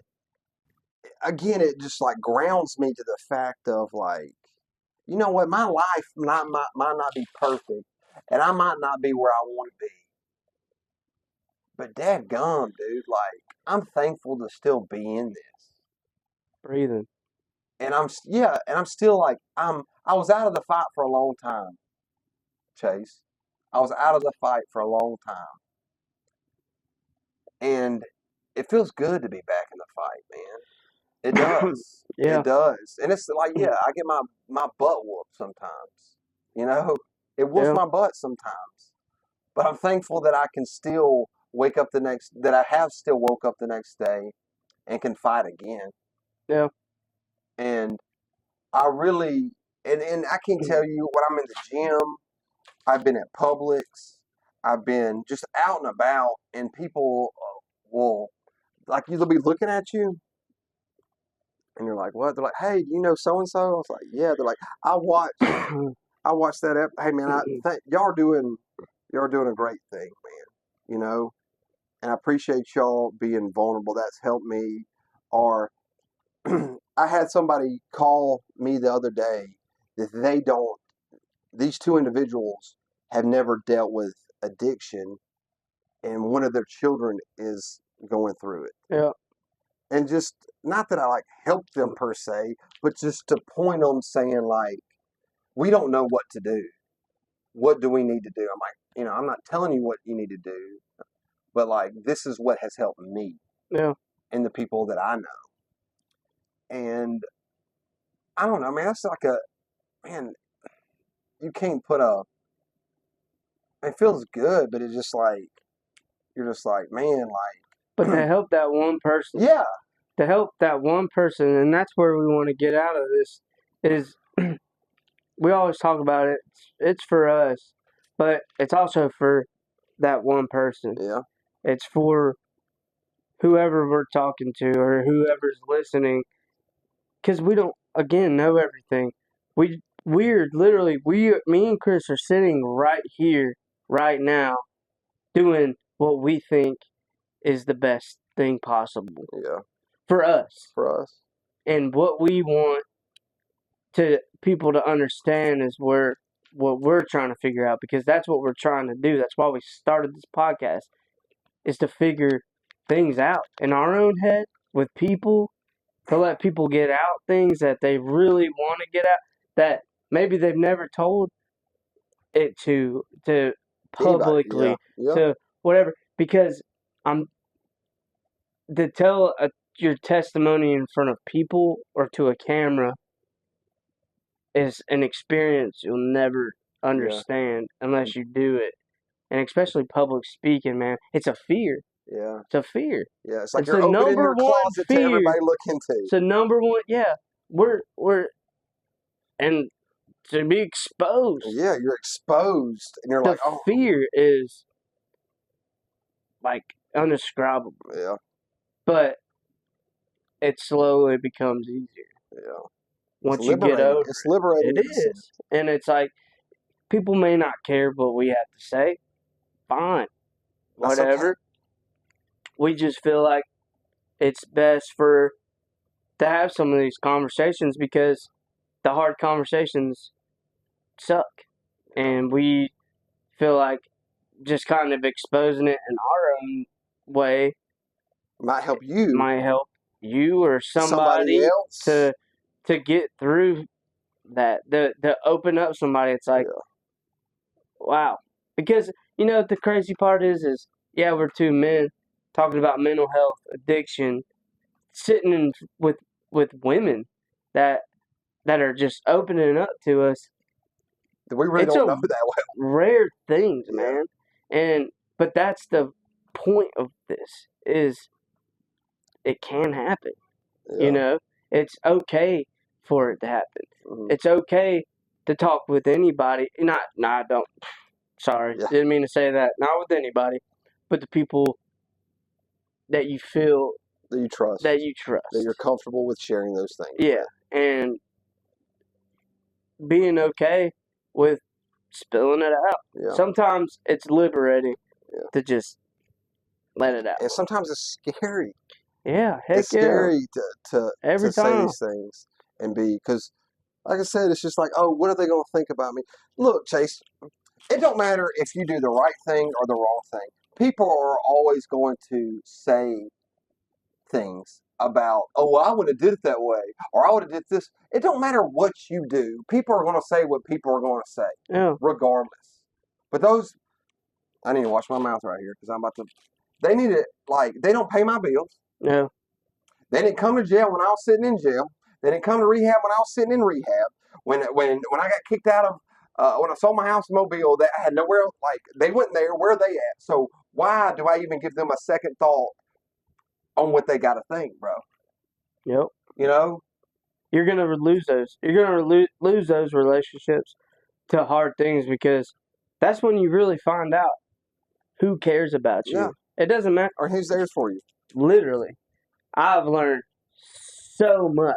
again, it just like grounds me to the fact of like, you know what, my life might not be perfect, and I might not be where I want to be. But dadgum, dude, like I'm thankful to still be in this. Breathing. And I'm still like I was out of the fight for a long time, Chase. I was out of the fight for a long time. And it feels good to be back in the fight, man. It does. Yeah. It does. And it's like, yeah, I get my butt whooped sometimes. You know? It whoops my butt sometimes. But I'm thankful that I can still that I have still woke up the next day and can fight again. Yeah. And I really, and I can tell you when I'm in the gym, I've been at Publix, I've been just out and about, and people will, like, they'll be looking at you, and you're like, what? They're like, hey, do you know so-and-so? I was like, yeah. They're like, I watched that. Hey, man, y'all are doing a great thing, man, you know? And I appreciate y'all being vulnerable. That's helped me. Or I had somebody call me the other day that these two individuals have never dealt with addiction, and one of their children is going through it. Yeah. And just, not that I like help them per se, but just to point them saying like, we don't know what to do. What do we need to do? I'm like, I'm not telling you what you need to do, but like, this is what has helped me. Yeah. And the people that I know. And I don't know, man, that's like man, you can't it feels good, but it's just like, you're just like, man, like. But to help that one person. Yeah. To help that one person, and that's where we want to get out of this, is we always talk about it. It's for us, but it's also for that one person. Yeah. It's for whoever we're talking to or whoever's listening, because we don't, again, know everything. Me and Chris are sitting right here, right now, doing what we think is the best thing possible. Yeah. For us. For us. And what we want people to understand is what we're trying to figure out, because that's what we're trying to do. That's why we started this podcast, is to figure things out in our own head with people, to let people get out things that they really want to get out, that maybe they've never told it to publicly, to whatever. Because to tell your testimony in front of people or to a camera is an experience you'll never understand unless you do it. And especially public speaking, man, it's a fear. Yeah. It's a fear. Yeah. It's like It's you're the opening number your one closet to fear. everybody look into. It's the number one. Yeah, we're and to be exposed. Yeah, you're exposed, and you're The like, oh, fear is like undescribable, yeah, but it slowly becomes easier yeah. once It's you get liberating. over It's liberating. it. It is, and it's like people may not care what we have to say. Fine, That's whatever. okay. We just feel like it's best to have some of these conversations because the hard conversations suck, and we feel like just kind of exposing it in our own way Might help you. might help you or somebody else to get through that. To open up somebody. It's like, wow, because the crazy part is yeah, we're two men talking about mental health, addiction, sitting with women that are just opening up to us. We really don't know that well. Rare things, man. But that's the point of this is it can happen. Yeah. It's okay for it to happen. Mhm. It's okay to talk with anybody. I don't. Sorry, didn't mean to say that. Not with anybody, but the people that you feel that you trust, that you're comfortable with sharing those things. Yeah, and being okay with spilling it out. Yeah. Sometimes it's liberating to just let it out. And sometimes it's scary. Yeah, heck it's scary to say these things and because, like I said, it's just like, oh, what are they going to think about me? Look, Chase, it don't matter if you do the right thing or the wrong thing. People are always going to say things about, oh, well, I would have did it that way, or I would have did this. It don't matter what you do. People are going to say what people are going to say, regardless. But I need to watch my mouth right here because I'm about to. They need to they don't pay my bills. No. They didn't come to jail when I was sitting in jail. They didn't come to rehab when I was sitting in rehab. When I got kicked out of when I sold my house in Mobile, that I had nowhere. They went there. Where are they at? So why do I even give them a second thought on what they got to think, bro? Yep. You're gonna lose those. You're gonna lose those relationships to hard things because that's when you really find out who cares about you. Yeah. It doesn't matter. Or who's there for you. Literally. I've learned so much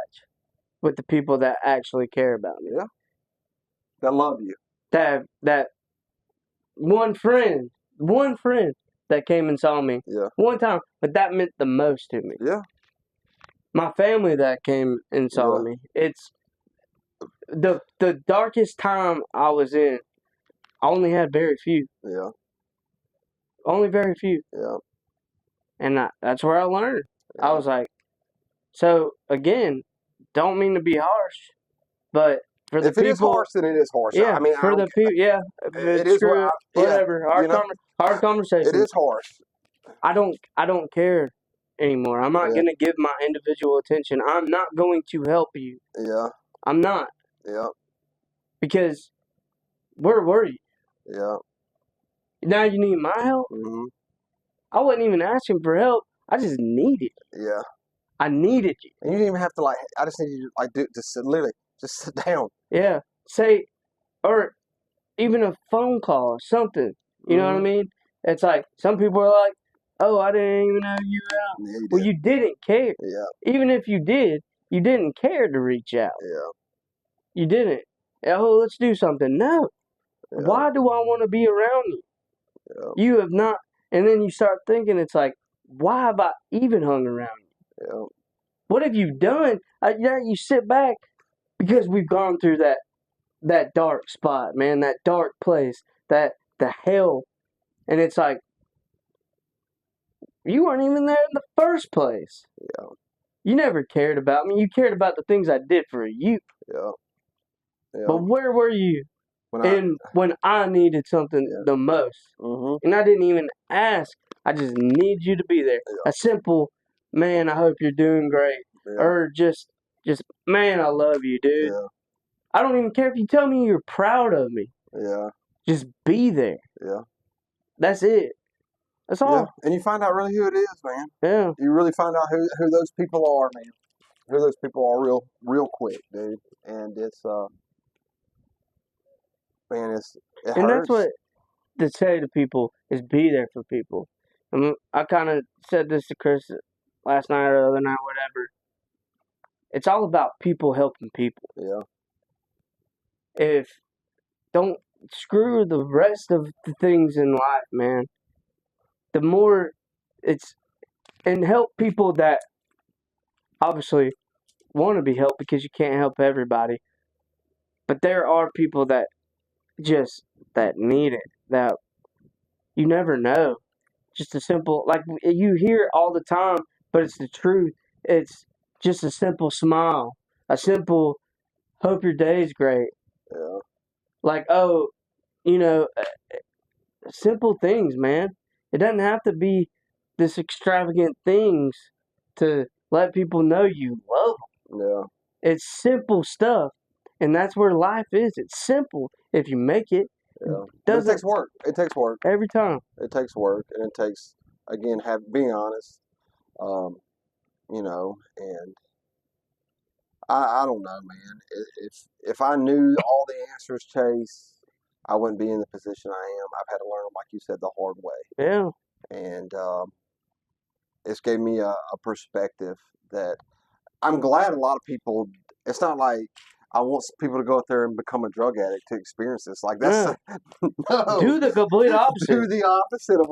with the people that actually care about me. Yeah. That love you. That one friend that came and saw me. Yeah. One time, but that meant the most to me. Yeah. My family that came and saw me. It's the darkest time I was in. I only had very few. Yeah. Only very few. Yeah. And that's where I learned. Yeah. I was like, so again, don't mean to be harsh, but for the people, if it is harsh, then it is harsh. Yeah, I mean, for the people, yeah, it is whatever. Hard conversation. It is harsh. I don't care anymore. I'm not gonna give my individual attention. I'm not going to help you. Yeah. I'm not. Yeah. Because where were you? Yeah. Now you need my help. Mm-hmm. I wasn't even asking for help. I just needed. Yeah. I needed you. And you didn't even have to I just need you to just sit down. Yeah. Say, or even a phone call or something. You know what I mean? It's like some people are like, oh, I didn't even know you were out. Yeah, well, you didn't care. Yeah. Even if you did, you didn't care to reach out. Yeah. You didn't. Oh, let's do something. No. Yeah. Why do I want to be around you? Yeah. You have not. And then you start thinking, it's like, why have I even hung around you? Yeah. What have you done? You sit back because we've gone through that dark spot, man, that dark place, the hell. And it's like, you weren't even there in the first place. Yeah. You never cared about me. You cared about the things I did for you. Yeah. Yeah. But where were you when I needed something the most? Mm-hmm. And I didn't even ask. I just need you to be there. Yeah. A simple man, I hope you're doing great. Yeah. Or just, man, I love you, dude. Yeah. I don't even care if you tell me you're proud of me. Yeah. Just be there. Yeah. That's it. That's all. Yeah. And you find out really who it is, man. Yeah. You really find out who those people are, man. Who those people are real quick, dude. And it's man, it And hurts. that's what to say to people is be there for people. I kind of said this to Chris last night or the other night, whatever. It's all about people helping people. Yeah. If don't screw the rest of the things in life, man. The more it's and help people that obviously want to be helped because you can't help everybody. But there are people that that need it, that you never know. Just a simple, like you hear it all the time, but it's the truth. It's just a simple smile, a simple hope your day's great. Yeah. Like, oh, simple things, man. It doesn't have to be this extravagant things to let people know you love them. Yeah. It's simple stuff, and that's where life is. It's simple if you make it. Yeah. But it takes work. It takes work. Every time. It takes work, and it takes, again, being honest. And I don't know, man. If I knew all the answers, Chase, I wouldn't be in the position I am. I've had to learn them, like you said, the hard way. Yeah. And it's gave me a perspective that I'm glad a lot of people. It's not like I want people to go out there and become a drug addict to experience this. Like that's no. Do the complete opposite. Do the opposite of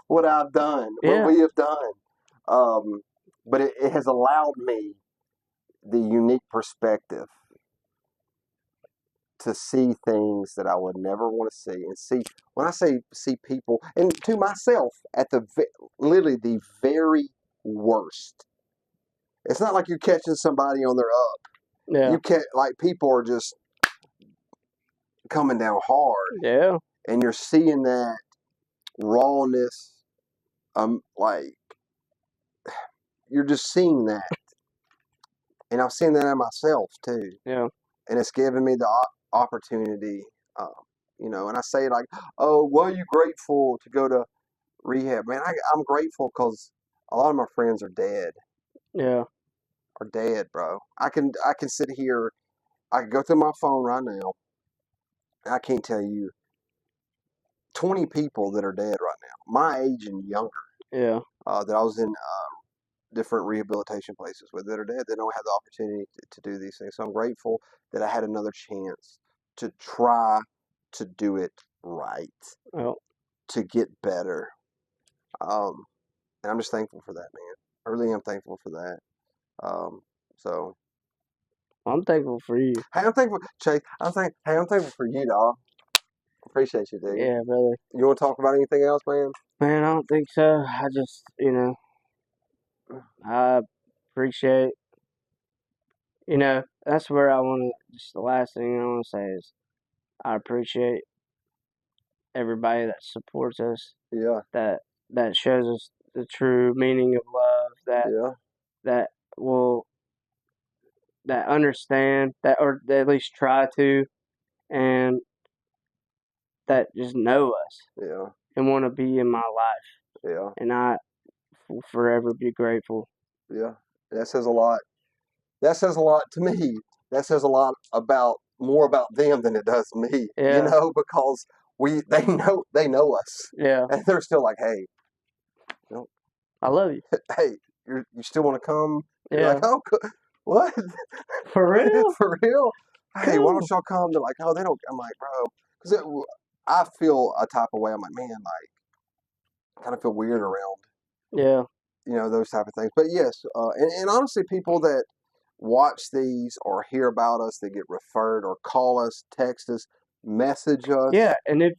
what I've done, what we have done. But it has allowed me the unique perspective to see things that I would never want to see, and see when I say see people, and to myself at literally the very worst. It's not like you're catching somebody on their up. Yeah. You can't, like, people are just coming down hard. Yeah. And you're seeing that rawness. Like, you're just seeing that. And I'm seeing that in myself too. Yeah. And it's given me the opportunity, and I say, like, oh, were you grateful to go to rehab? Man, I'm grateful because a lot of my friends are dead. Yeah. Are dead, bro. I can sit here, I can go through my phone right now, and I can't tell you 20 people that are dead right now, my age and younger. Yeah. That I was in different rehabilitation places with that are dead. They don't have the opportunity to do these things. So I'm grateful that I had another chance to try to do it right, to get better. And I'm just thankful for that, man. I really am thankful for that. So I'm thankful for you. Hey, I'm thankful, Chase. I'm thankful for you, dog. Appreciate you, dude. Yeah, brother. You want to talk about anything else, man? Man, I don't think so. I just, I appreciate, that's where I want to, just the last thing I want to say is I appreciate everybody that supports us. Yeah. That shows us the true meaning of love, that will, that understand, that, or at least try to, and that just know us. Yeah. And want to be in my life. Yeah. And I will forever be grateful. Yeah. That says a lot. That says a lot to me. That says a lot more about them than it does me. Yeah. Because they know us. Yeah. And they're still like, hey, I love you. Hey, you still want to come? Yeah. You're like, oh, what? For real? For real? Hey, Cool. why don't y'all come? They're like, oh, they don't. I'm like, bro, because I feel a type of way. I'm like, man, like, kind of feel weird around. Yeah. Those type of things. But yes, and honestly, people that watch these or hear about us, they get referred or call us, text us, message us. Yeah, and if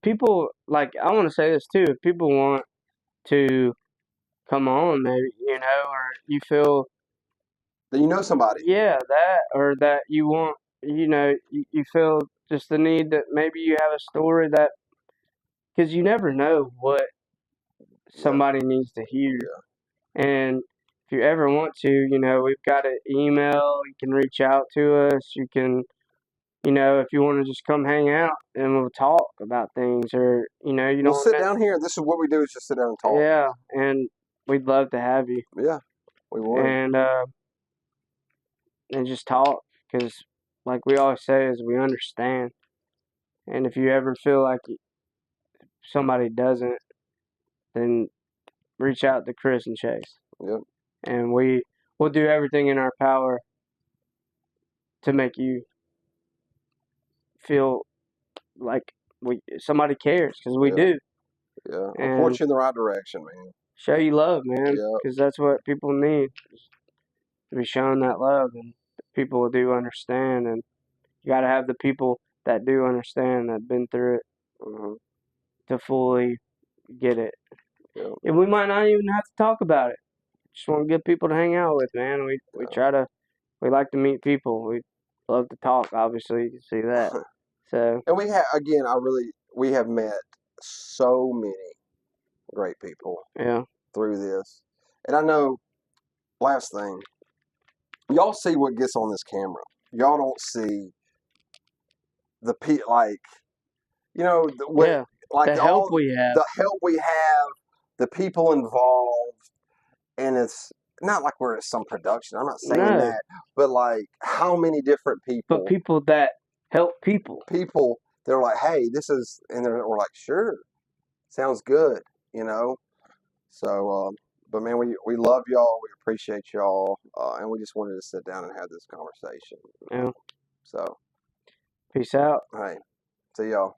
people, like, I want to say this too, if people want to come on, maybe, or you feel that you know somebody. Yeah, or that you want, you feel just the need that maybe you have a story that, because you never know what somebody needs to hear. Yeah. And you ever want to, we've got an email. You can reach out to us. You can, if you want to just come hang out and we'll talk about things, or you We'll don't. sit down here. This is what we do: is just sit down and talk. Yeah, and we'd love to have you, Yeah, we would. And just talk, because like we always say, is we understand. And if you ever feel like somebody doesn't, then reach out to Chris and Chase. Yep. And we'll do everything in our power to make you feel like somebody cares, because we Yeah. do. Yeah, I'll And point you in the right direction, man. show you love, man, Yeah. because that's what people need, to be shown that love, and people do understand. And you got to have the people that do understand, that've been through it, Mhm. to fully get it. Yeah. And we might not even have to talk about it. Just want good people to hang out with, man. We we like to meet people. We love to talk. Obviously, you can see that. So And we have, again, we have met so many great people yeah, through this. And I know, last thing, y'all see what gets on this camera. Y'all don't see the like, yeah. like The help we have. the help we have, the people involved, and it's not like we're some production. I'm not saying No. that, but like how many different people. But people that help people. People, they're like, hey, this is, and we're like, sure, sounds good, So, but man, we love y'all. We appreciate y'all, and we just wanted to sit down and have this conversation. Yeah. So, Peace out. hey, see y'all.